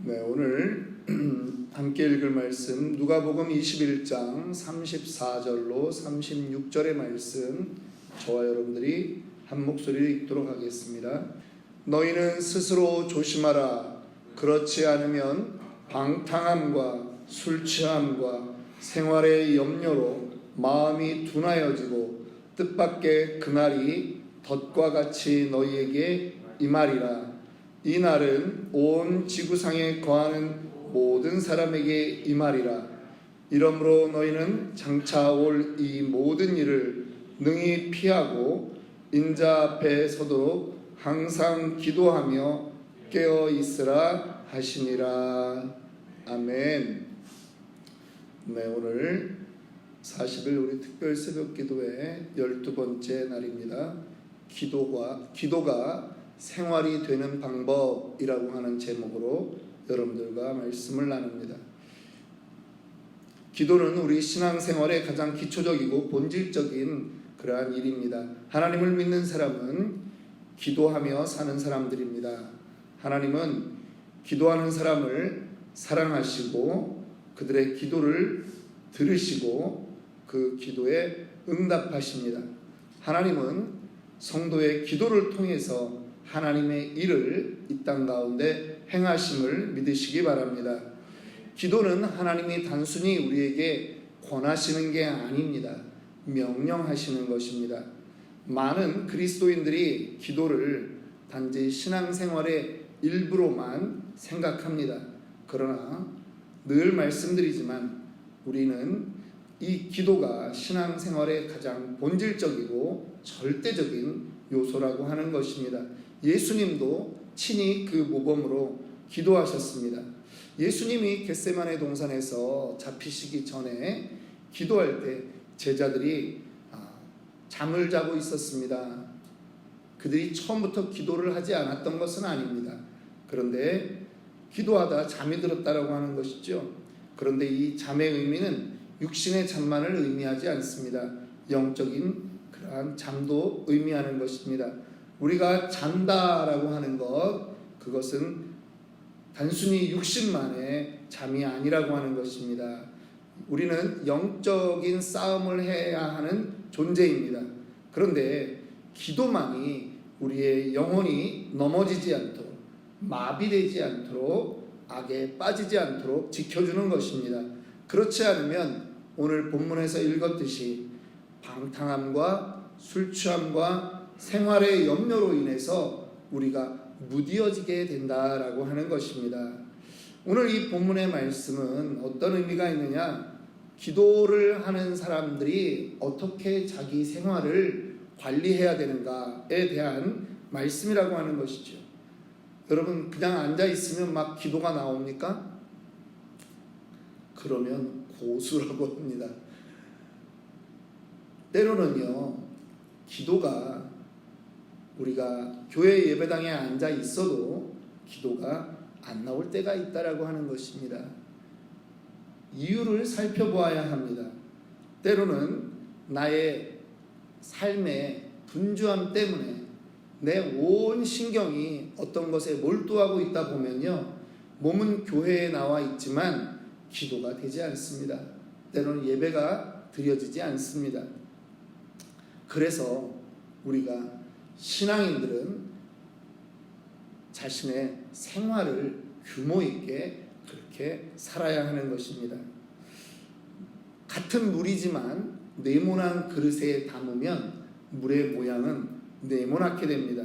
네, 오늘 함께 읽을 말씀 누가복음 21장 34절로 36절의 말씀 저와 여러분들이 한 목소리로 읽도록 하겠습니다. 너희는 스스로 조심하라. 그렇지 않으면 방탕함과 술 취함과 생활의 염려로 마음이 둔하여지고 뜻밖의 그날이 덫과 같이 너희에게 임하리라. 이 날은 온 지구상에 거하는 모든 사람에게 임하리라. 이러므로 너희는 장차 올 이 모든 일을 능히 피하고 인자 앞에 서도록 항상 기도하며 깨어 있으라 하시니라. 아멘. 네, 오늘 40일 우리 특별 새벽 기도의 12번째 날입니다. 기도가 생활이 되는 방법이라고 하는 제목으로 여러분들과 말씀을 나눕니다. 기도는 우리 신앙생활의 가장 기초적이고 본질적인 그러한 일입니다. 하나님을 믿는 사람은 기도하며 사는 사람들입니다. 하나님은 기도하는 사람을 사랑하시고 그들의 기도를 들으시고 그 기도에 응답하십니다. 하나님은 성도의 기도를 통해서 하나님의 일을 이 땅 가운데 행하심을 믿으시기 바랍니다. 기도는 하나님이 단순히 우리에게 권하시는 게 아닙니다. 명령하시는 것입니다. 많은 그리스도인들이 기도를 단지 신앙생활의 일부로만 생각합니다. 그러나 늘 말씀드리지만 우리는 이 기도가 신앙생활의 가장 본질적이고 절대적인 요소라고 하는 것입니다. 예수님도 친히 그 모범으로 기도하셨습니다. 예수님이 겟세마네 동산에서 잡히시기 전에 기도할 때 제자들이 잠을 자고 있었습니다. 그들이 처음부터 기도를 하지 않았던 것은 아닙니다. 그런데 기도하다 잠이 들었다라고 하는 것이죠. 그런데 이 잠의 의미는 육신의 잠만을 의미하지 않습니다. 영적인 그러한 잠도 의미하는 것입니다. 우리가 잔다라고 하는 것, 그것은 단순히 육신만의 잠이 아니라고 하는 것입니다. 우리는 영적인 싸움을 해야 하는 존재입니다. 그런데 기도만이 우리의 영혼이 넘어지지 않도록, 마비되지 않도록, 악에 빠지지 않도록 지켜주는 것입니다. 그렇지 않으면 오늘 본문에서 읽었듯이 방탕함과 술 취함과 생활의 염려로 인해서 우리가 무디어지게 된다라고 하는 것입니다. 오늘 이 본문의 말씀은 어떤 의미가 있느냐? 기도를 하는 사람들이 어떻게 자기 생활을 관리해야 되는가에 대한 말씀이라고 하는 것이죠. 여러분, 그냥 앉아 있으면 막 기도가 나옵니까? 그러면 고수라고 합니다. 때로는요, 기도가 우리가 교회 예배당에 앉아 있어도 기도가 안 나올 때가 있다라고 하는 것입니다. 이유를 살펴보아야 합니다. 때로는 나의 삶의 분주함 때문에 내 온 신경이 어떤 것에 몰두하고 있다 보면요, 몸은 교회에 나와 있지만 기도가 되지 않습니다. 때로는 예배가 드려지지 않습니다. 그래서 우리가 신앙인들은 자신의 생활을 규모 있게 그렇게 살아야 하는 것입니다. 같은 물이지만 네모난 그릇에 담으면 물의 모양은 네모나게 됩니다.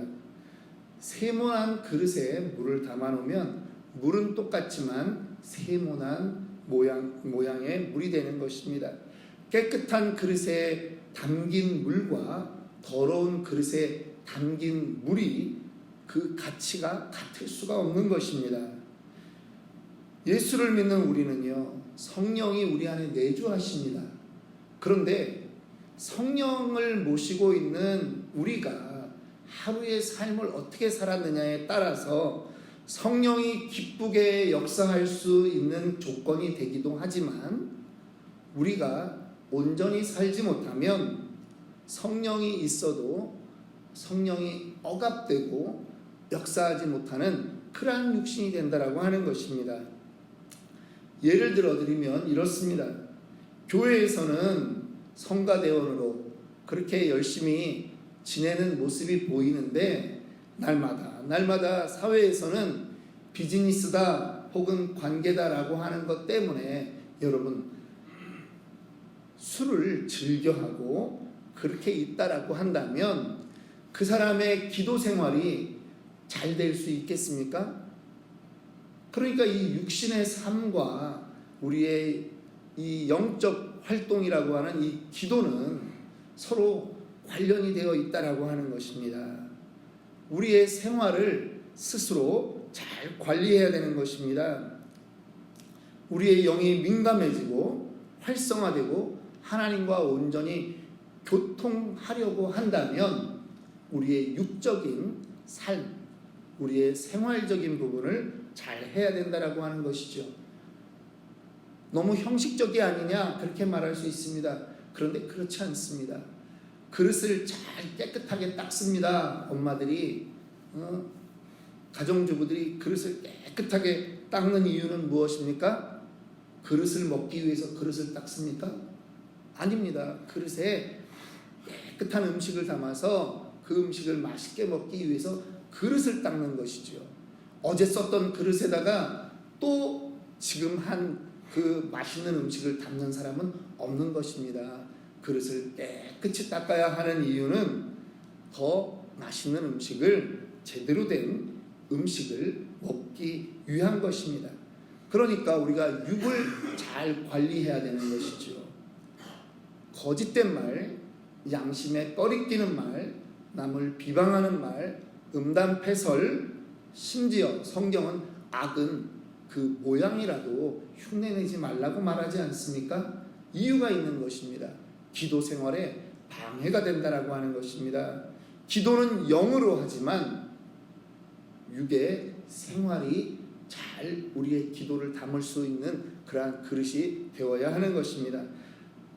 세모난 그릇에 물을 담아 놓으면 물은 똑같지만 세모난 모양의 물이 되는 것입니다. 깨끗한 그릇에 담긴 물과 더러운 그릇에 담긴 물이 그 가치가 같을 수가 없는 것입니다. 예수를 믿는 우리는요, 성령이 우리 안에 내주하십니다. 그런데 성령을 모시고 있는 우리가 하루의 삶을 어떻게 살았느냐에 따라서 성령이 기쁘게 역사할 수 있는 조건이 되기도 하지만 우리가 온전히 살지 못하면 성령이 있어도 성령이 억압되고 역사하지 못하는 그러한 육신이 된다라고 하는 것입니다. 예를 들어 드리면 이렇습니다. 교회에서는 성가대원으로 그렇게 열심히 지내는 모습이 보이는데 날마다 사회에서는 비즈니스다 혹은 관계다라고 하는 것 때문에 여러분 술을 즐겨하고 그렇게 있다라고 한다면 그 사람의 기도 생활이 잘 될 수 있겠습니까? 그러니까 이 육신의 삶과 우리의 이 영적 활동이라고 하는 이 기도는 서로 관련이 되어 있다라고 하는 것입니다. 우리의 생활을 스스로 잘 관리해야 되는 것입니다. 우리의 영이 민감해지고 활성화되고 하나님과 온전히 교통하려고 한다면 우리의 육적인 삶, 우리의 생활적인 부분을 잘 해야 된다라고 하는 것이죠. 너무 형식적이 아니냐 그렇게 말할 수 있습니다. 그런데 그렇지 않습니다. 그릇을 잘 깨끗하게 닦습니다. 엄마들이 가정주부들이 그릇을 깨끗하게 닦는 이유는 무엇입니까? 그릇을 먹기 위해서 그릇을 닦습니까? 아닙니다. 그릇에 깨끗한 음식을 담아서 그 음식을 맛있게 먹기 위해서 그릇을 닦는 것이죠. 어제 썼던 그릇에다가 또 지금 한 그 맛있는 음식을 담는 사람은 없는 것입니다. 그릇을 깨끗이 닦아야 하는 이유는 더 맛있는 음식을, 제대로 된 음식을 먹기 위한 것입니다. 그러니까 우리가 육을 잘 관리해야 되는 것이죠. 거짓된 말, 양심에 꺼리끼는 말, 남을 비방하는 말, 음담패설, 심지어 성경은 악은 그 모양이라도 흉내내지 말라고 말하지 않습니까? 이유가 있는 것입니다. 기도 생활에 방해가 된다라고 하는 것입니다. 기도는 영으로 하지만 육의 생활이 잘 우리의 기도를 담을 수 있는 그러한 그릇이 되어야 하는 것입니다.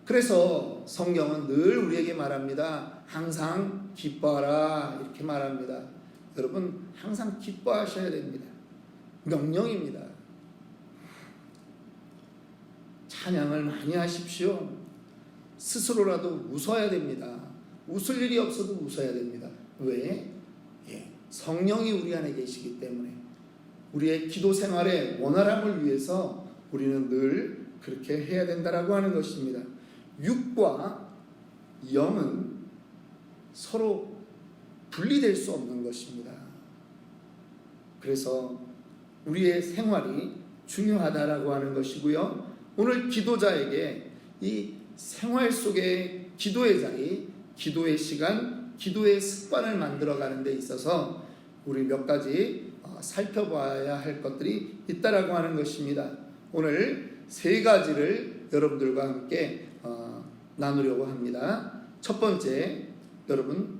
그래서 성경은 늘 우리에게 말합니다. 항상 기뻐하라 이렇게 말합니다. 여러분 항상 기뻐하셔야 됩니다. 명령입니다. 찬양을 많이 하십시오. 스스로라도 웃어야 됩니다. 웃을 일이 없어도 웃어야 됩니다. 왜? 성령이 우리 안에 계시기 때문에 우리의 기도 생활의 원활함을 위해서 우리는 늘 그렇게 해야 된다라고 하는 것입니다. 육과 영은 서로 분리될 수 없는 것입니다. 그래서 우리의 생활이 중요하다라고 하는 것이고요. 오늘 기도자에게 이 생활 속의 기도의 자리, 기도의 시간, 기도의 습관을 만들어가는 데 있어서 우리 몇 가지 살펴봐야 할 것들이 있다라고 하는 것입니다. 오늘 세 가지를 여러분들과 함께 나누려고 합니다. 첫 번째, 여러분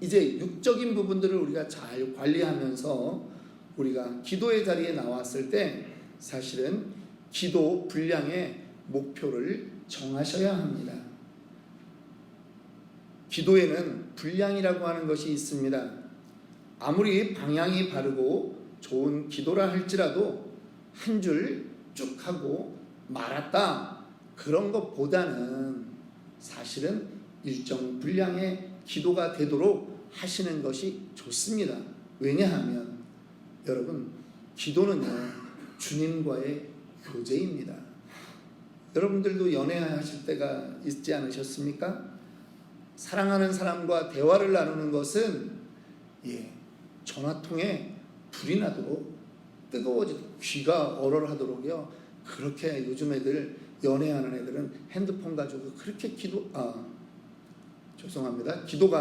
이제 육적인 부분들을 우리가 잘 관리하면서 우리가 기도의 자리에 나왔을 때 사실은 기도 분량의 목표를 정하셔야 합니다. 기도에는 분량이라고 하는 것이 있습니다. 아무리 방향이 바르고 좋은 기도라 할지라도 한 줄 쭉 하고 말았다 그런 것보다는 사실은 일정 분량의 기도가 되도록 하시는 것이 좋습니다. 왜냐하면 여러분 기도는요 주님과의 교제입니다. 여러분들도 연애하실 때가 있지 않으셨습니까? 사랑하는 사람과 대화를 나누는 것은 전화통에 불이 나도록 뜨거워지도록 귀가 얼얼하도록요. 그렇게 요즘 애들 연애하는 애들은 핸드폰 가지고 그렇게 기도가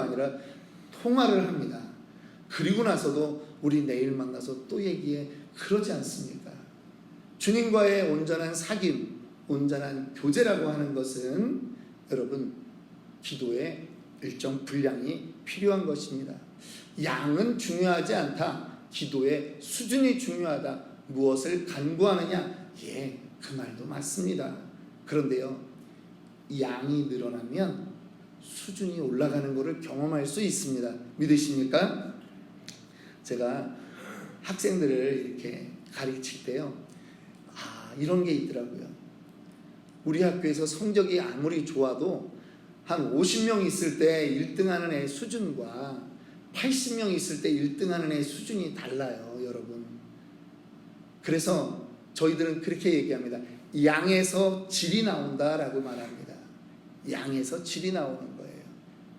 아니라 통화를 합니다. 그리고 나서도 우리 내일 만나서 또 얘기해 그러지 않습니까? 주님과의 온전한 사귐, 온전한 교제라고 하는 것은 여러분 기도의 일정 분량이 필요한 것입니다. 양은 중요하지 않다. 기도의 수준이 중요하다. 무엇을 간구하느냐? 그 말도 맞습니다. 그런데요, 양이 늘어나면 수준이 올라가는 것을 경험할 수 있습니다. 믿으십니까? 제가 학생들을 이렇게 가르칠 때요, 이런 게 있더라고요. 우리 학교에서 성적이 아무리 좋아도 한 50명 있을 때 1등하는 애 수준과 80명 있을 때 1등하는 애 수준이 달라요, 여러분. 그래서 저희들은 그렇게 얘기합니다. 양에서 질이 나온다라고 말합니다. 양에서 질이 나오는 거예요.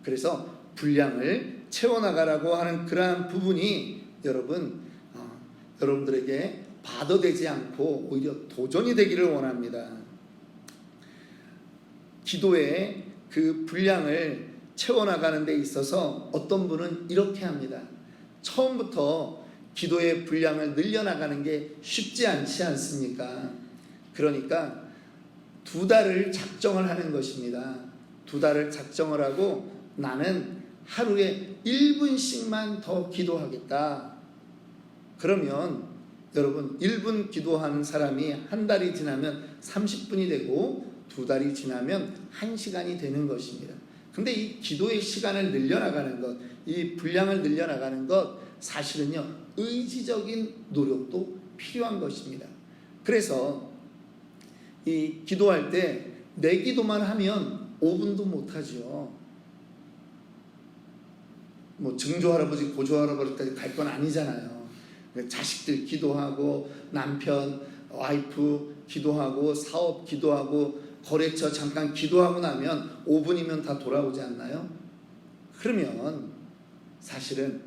그래서 분량을 채워나가라고 하는 그러한 부분이 여러분들에게 바더되지 않고 오히려 도전이 되기를 원합니다. 기도의 그 분량을 채워나가는 데 있어서 어떤 분은 이렇게 합니다. 처음부터 기도의 분량을 늘려나가는 게 쉽지 않지 않습니까? 그러니까 2달을 작정을 하는 것입니다. 2달을 작정을 하고 나는 하루에 1분씩만 더 기도하겠다. 그러면 여러분 1분 기도하는 사람이 한 달이 지나면 30분이 되고 2달이 지나면 1시간이 되는 것입니다. 근데 이 기도의 시간을 늘려나가는 것, 이 분량을 늘려나가는 것, 사실은요 의지적인 노력도 필요한 것입니다. 그래서 이 기도할 때 내 기도만 하면 5분도 못하죠. 뭐 증조할아버지 고조할아버지까지 갈 건 아니잖아요. 자식들 기도하고 남편 와이프 기도하고 사업 기도하고 거래처 잠깐 기도하고 나면 5분이면 다 돌아오지 않나요? 그러면 사실은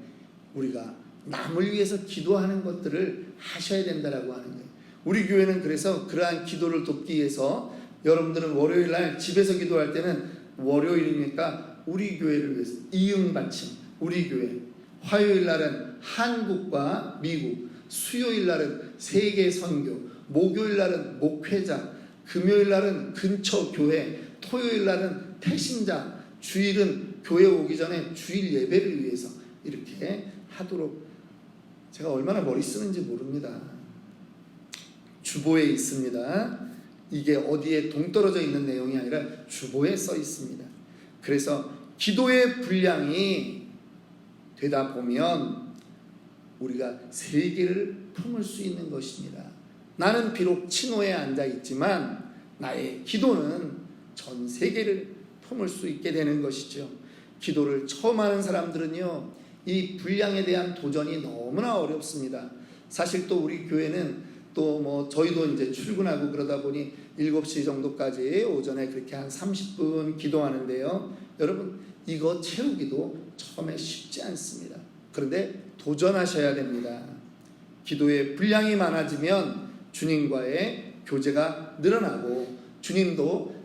우리가 남을 위해서 기도하는 것들을 하셔야 된다라고 하는 거예요. 우리 교회는 그래서 그러한 기도를 돕기 위해서 여러분들은 월요일 날 집에서 기도할 때는 월요일이니까 우리 교회를 위해서 이응받침 우리 교회, 화요일 날은 한국과 미국, 수요일 날은 세계 선교, 목요일 날은 목회자, 금요일 날은 근처 교회, 토요일 날은 태신자, 주일은 교회 오기 전에 주일 예배를 위해서 이렇게 하도록. 제가 얼마나 머리 쓰는지 모릅니다. 주보에 있습니다. 이게 어디에 동떨어져 있는 내용이 아니라 주보에 써 있습니다. 그래서 기도의 분량이 되다 보면 우리가 세계를 품을 수 있는 것입니다. 나는 비록 친호에 앉아 있지만 나의 기도는 전 세계를 품을 수 있게 되는 것이죠. 기도를 처음 하는 사람들은요, 이 분량에 대한 도전이 너무나 어렵습니다. 사실 또 우리 교회는 또 뭐 저희도 이제 출근하고 그러다 보니 7시 정도까지 오전에 그렇게 한 30분 기도하는데요. 여러분 이거 채우기도 처음에 쉽지 않습니다. 그런데 도전하셔야 됩니다. 기도의 분량이 많아지면 주님과의 교제가 늘어나고 주님도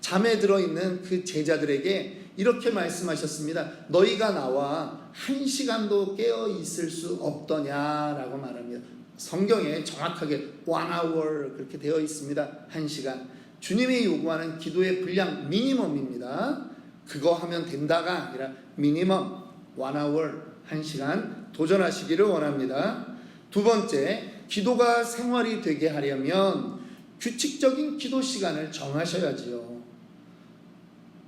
잠에 들어있는 그 제자들에게 이렇게 말씀하셨습니다. 너희가 나와 1시간도 깨어 있을 수 없더냐라고 말합니다. 성경에 정확하게 1 hour 그렇게 되어 있습니다. 1시간. 주님이 요구하는 기도의 분량 미니멈입니다. 그거 하면 된다가 아니라 미니멈 1 hour 1시간 도전하시기를 원합니다. 두 번째, 기도가 생활이 되게 하려면 규칙적인 기도 시간을 정하셔야지요.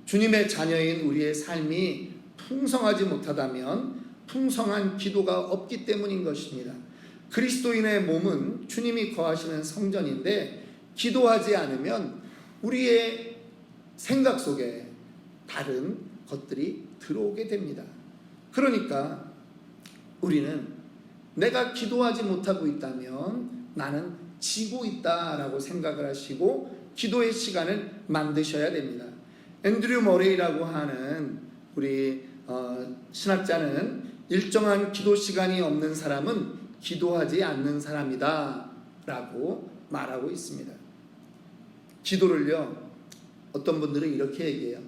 주님의 자녀인 우리의 삶이 풍성하지 못하다면 풍성한 기도가 없기 때문인 것입니다. 그리스도인의 몸은 주님이 거하시는 성전인데 기도하지 않으면 우리의 생각 속에 다른 것들이 들어오게 됩니다. 그러니까 우리는 내가 기도하지 못하고 있다면 나는 지고 있다라고 생각을 하시고 기도의 시간을 만드셔야 됩니다. 앤드류 머레이라고 하는 우리 신학자는 일정한 기도 시간이 없는 사람은 기도하지 않는 사람이다 라고 말하고 있습니다. 기도를요, 어떤 분들은 이렇게 얘기해요.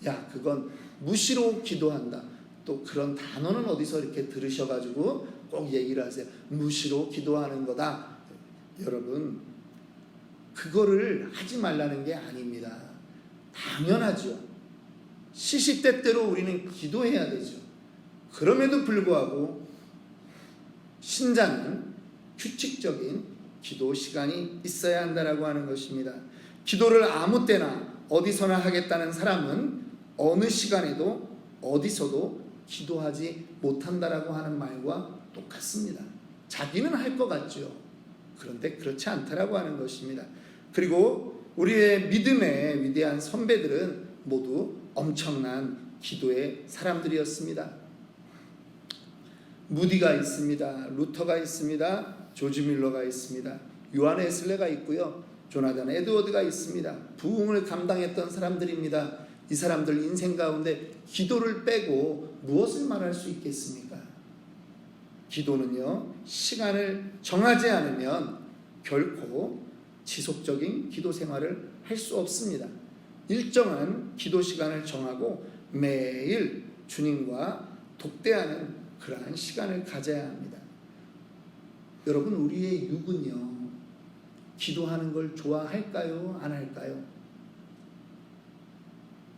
야, 그건 무시로 기도한다. 또 그런 단어는 어디서 이렇게 들으셔가지고 꼭 얘기를 하세요. 무시로 기도하는 거다. 여러분, 그거를 하지 말라는 게 아닙니다. 당연하죠. 시시때때로 우리는 기도해야 되죠. 그럼에도 불구하고 신자는 규칙적인 기도 시간이 있어야 한다라고 하는 것입니다. 기도를 아무 때나 어디서나 하겠다는 사람은 어느 시간에도 어디서도 기도하지 못한다라고 하는 말과 똑같습니다. 자기는 할 것 같죠. 그런데 그렇지 않다라고 하는 것입니다. 그리고 우리의 믿음의 위대한 선배들은 모두 엄청난 기도의 사람들이었습니다. 무디가 있습니다. 루터가 있습니다. 조지 밀러가 있습니다. 요한 웨슬레가 있고요. 조나단 에드워드가 있습니다. 부흥을 감당했던 사람들입니다. 이 사람들 인생 가운데 기도를 빼고 무엇을 말할 수 있겠습니까? 기도는요, 시간을 정하지 않으면 결코 지속적인 기도 생활을 할 수 없습니다. 일정한 기도 시간을 정하고 매일 주님과 독대하는 그러한 시간을 가져야 합니다. 여러분, 우리의 육은요, 기도하는 걸 좋아할까요? 안 할까요?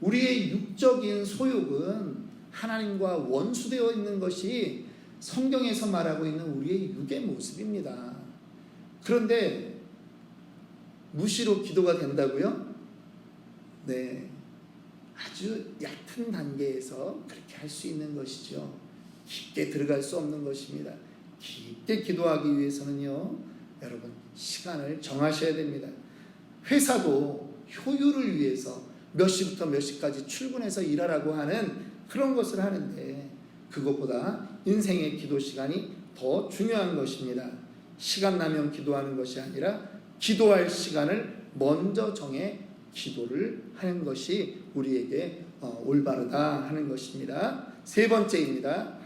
우리의 육적인 소욕은 하나님과 원수되어 있는 것이 성경에서 말하고 있는 우리의 육의 모습입니다. 그런데 무시로 기도가 된다고요? 네, 아주 얕은 단계에서 그렇게 할 수 있는 것이죠. 깊게 들어갈 수 없는 것입니다. 깊게 기도하기 위해서는요, 여러분, 시간을 정하셔야 됩니다. 회사도 효율을 위해서 몇 시부터 몇 시까지 출근해서 일하라고 하는 그런 것을 하는데, 그것보다 인생의 기도 시간이 더 중요한 것입니다. 시간 나면 기도하는 것이 아니라 기도할 시간을 먼저 정해 기도를 하는 것이 우리에게 올바르다 하는 것입니다. 세 번째입니다.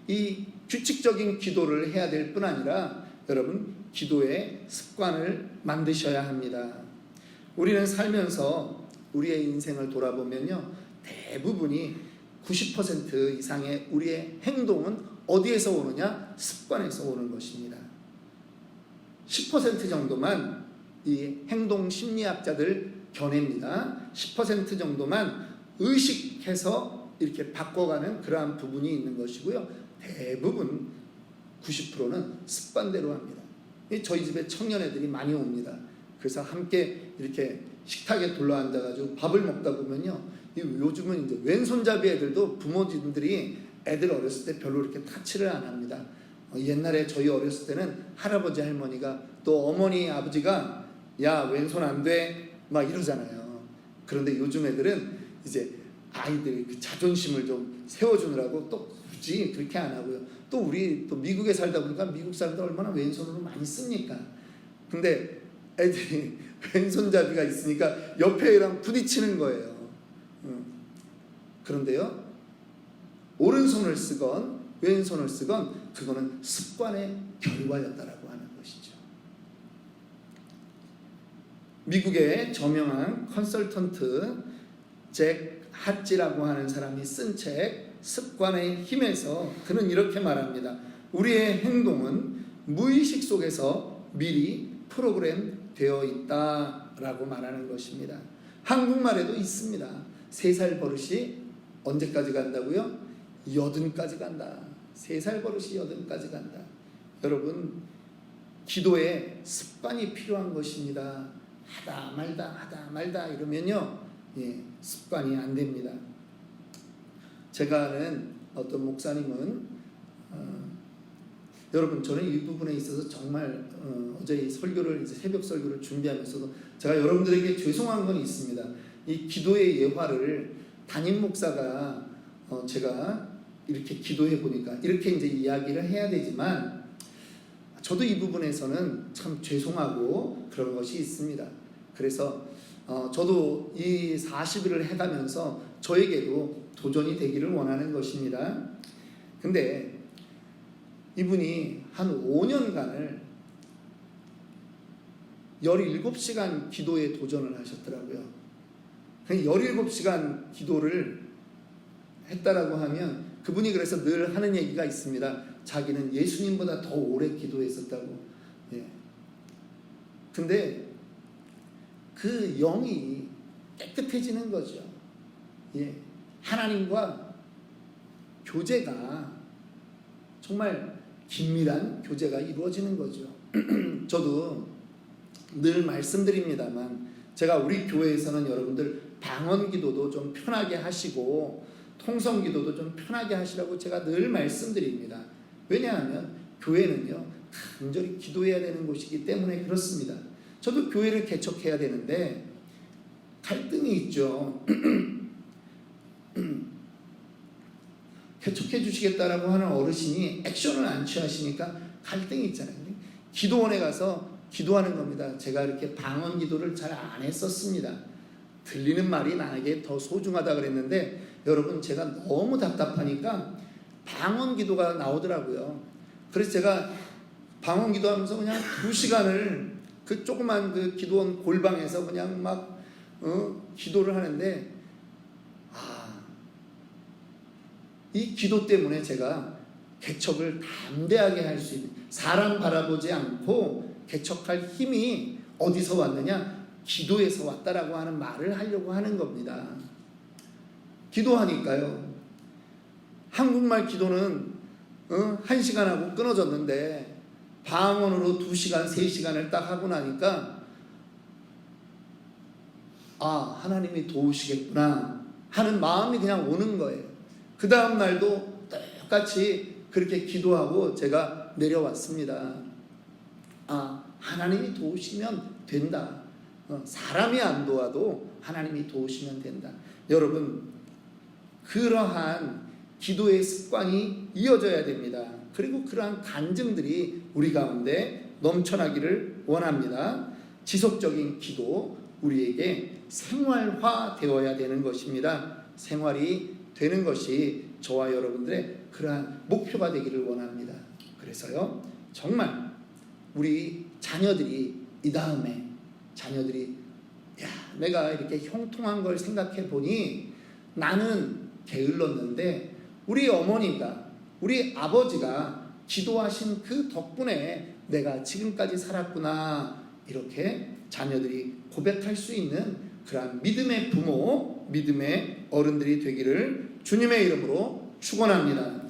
이 규칙적인 기도를 해야 될 뿐 아니라 여러분, 기도의 습관을 만드셔야 합니다. 우리는 살면서 우리의 인생을 돌아보면요, 대부분이 90% 이상의 우리의 행동은 어디에서 오느냐? 습관에서 오는 것입니다. 10% 정도만 이 행동 심리학자들 견해입니다. 10% 정도만 의식해서 이렇게 바꿔가는 그러한 부분이 있는 것이고요. 대부분 90%는 습관대로 합니다. 저희 집에 청년애들이 많이 옵니다. 그래서 함께 이렇게 식탁에 둘러앉아가지고 밥을 먹다 보면요, 요즘은 이제 왼손잡이 애들도 부모님들이 애들 어렸을 때 별로 이렇게 타치를 안 합니다. 옛날에 저희 어렸을 때는 할아버지 할머니가 또 어머니 아버지가 야, 왼손 안 돼 막 이러잖아요. 그런데 요즘 애들은 이제 아이들 그 자존심을 좀 세워주느라고 또 굳이 그렇게 안 하고요. 또 우리 또 미국에 살다 보니까 미국 사람들 얼마나 왼손으로 많이 씁니까? 근데 애들이 왼손잡이가 있으니까 옆에 애랑 부딪히는 거예요. 그런데요, 오른손을 쓰건 왼손을 쓰건 그거는 습관의 결과였다라고 하는 것이죠. 미국의 저명한 컨설턴트 잭 핫지라고 하는 사람이 쓴 책 습관의 힘에서 그는 이렇게 말합니다. 우리의 행동은 무의식 속에서 미리 프로그램 되어 있다라고 말하는 것입니다. 한국말에도 있습니다. 3살 버릇이 언제까지 간다고요? 80까지 간다. 3살 버릇이 80까지 간다. 여러분, 기도에 습관이 필요한 것입니다. 하다 말다 이러면요, 습관이 안 됩니다. 제가 아는 어떤 목사님은 여러분, 저는 이 부분에 있어서 정말 어제 이 설교를 이제 새벽 설교를 준비하면서도 제가 여러분들에게 죄송한 건 있습니다. 이 기도의 예화를 담임 목사가 제가 이렇게 기도해 보니까 이렇게 이제 이야기를 해야 되지만 저도 이 부분에서는 참 죄송하고 그런 것이 있습니다. 그래서 저도 이 40일을 해가면서 저에게도 도전이 되기를 원하는 것입니다. 근데 이분이 한 5년간을 17시간 기도에 도전을 하셨더라고요. 17시간 기도를 했다라고 하면 그분이 그래서 늘 하는 얘기가 있습니다. 자기는 예수님보다 더 오래 기도했었다고. 근데 그 영이 깨끗해지는 거죠. 하나님과 교제가 정말 긴밀한 교제가 이루어지는 거죠. 저도 늘 말씀드립니다만 제가 우리 교회에서는 여러분들 방언 기도도 좀 편하게 하시고 통성 기도도 좀 편하게 하시라고 제가 늘 말씀드립니다. 왜냐하면 교회는요 간절히 기도해야 되는 곳이기 때문에 그렇습니다. 저도 교회를 개척해야 되는데 갈등이 있죠. 개척해 주시겠다라고 하는 어르신이 액션을 안 취하시니까 갈등이 있잖아요. 기도원에 가서 기도하는 겁니다. 제가 이렇게 방언 기도를 잘 안 했었습니다. 들리는 말이 나에게 더 소중하다 그랬는데 여러분 제가 너무 답답하니까 방언 기도가 나오더라고요. 그래서 제가 방언 기도하면서 그냥 2시간을 그 조그만 그 기도원 골방에서 그냥 막 기도를 하는데 이 기도 때문에 제가 개척을 담대하게 할 수 있는, 사람 바라보지 않고 개척할 힘이 어디서 왔느냐? 기도에서 왔다라고 하는 말을 하려고 하는 겁니다. 기도하니까요. 한국말 기도는 1시간 하고 끊어졌는데 방언으로 2시간, 3시간을 딱 하고 나니까 하나님이 도우시겠구나 하는 마음이 그냥 오는 거예요. 그 다음 날도 똑같이 그렇게 기도하고 제가 내려왔습니다. 하나님이 도우시면 된다. 사람이 안 도와도 하나님이 도우시면 된다. 여러분, 그러한 기도의 습관이 이어져야 됩니다. 그리고 그러한 간증들이 우리 가운데 넘쳐나기를 원합니다. 지속적인 기도, 우리에게 생활화 되어야 되는 것입니다. 생활이 되는 것이 저와 여러분들의 그러한 목표가 되기를 원합니다. 그래서요, 정말 우리 자녀들이 이 다음에 자녀들이 내가 이렇게 형통한 걸 생각해 보니 나는 게을렀는데 우리 어머니가, 우리 아버지가 기도하신 그 덕분에 내가 지금까지 살았구나, 이렇게 자녀들이 고백할 수 있는 그러한 믿음의 부모, 믿음의 어른들이 되기를 주님의 이름으로 축원합니다.